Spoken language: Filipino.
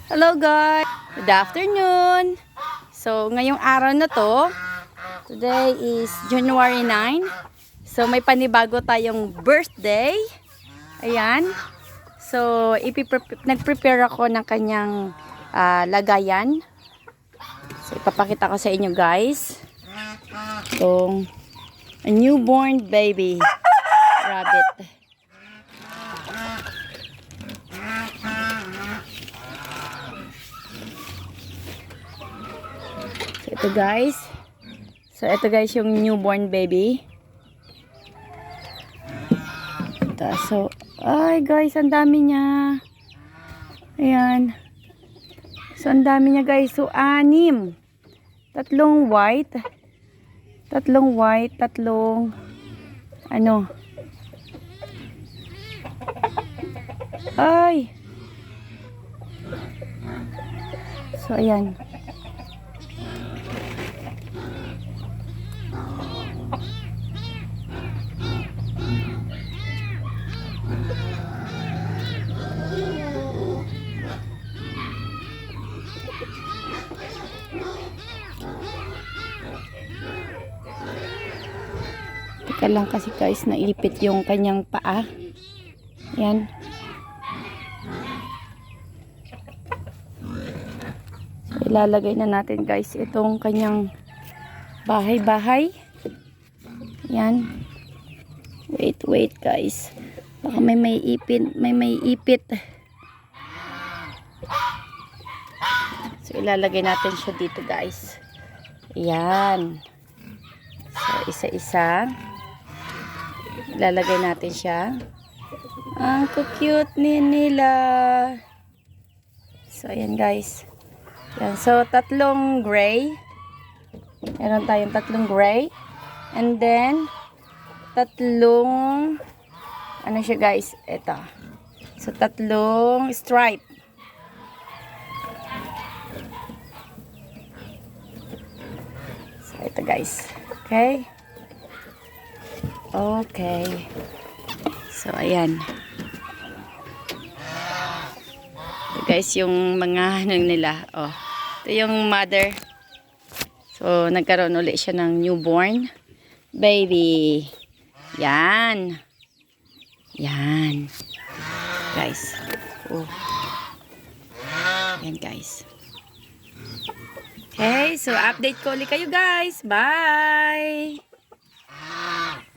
Hello guys! Good afternoon! So, ngayong araw na to, today is January 9. So, may panibago tayong birthday. Ayan. So, nag-prepare ako ng kanyang lagayan. So, ipapakita ko sa inyo guys. Itong a newborn baby rabbit. So ito guys yung newborn baby. So ay guys, ang dami niya. Ayan. So ang dami niya guys. So 6. Tatlong white, tatlong ano. Ay. So ayan. Teka lang kasi guys, naipit yung kanyang paa. Yan. So, ilalagay na natin guys itong kanyang bahay-bahay. Yan. Wait guys. Baka may ipit. So ilalagay natin siya dito guys. Yan. So isa-isa. Ilalagay natin siya. Ang cute nila. So ayan guys. Yan. So tatlong gray. Meron tayong tatlong gray. And then tatlong ano siya guys? Ito. So tatlong stripe. So ito guys. Okay. Okay. So, ayan. Ito guys, yung mga ano nila. Oh, ito yung mother. So, nagkaroon ulit siya ng newborn baby. Yan. Yan. Guys. Oh. Yan guys. Okay, so update ko ulit kayo guys. Bye!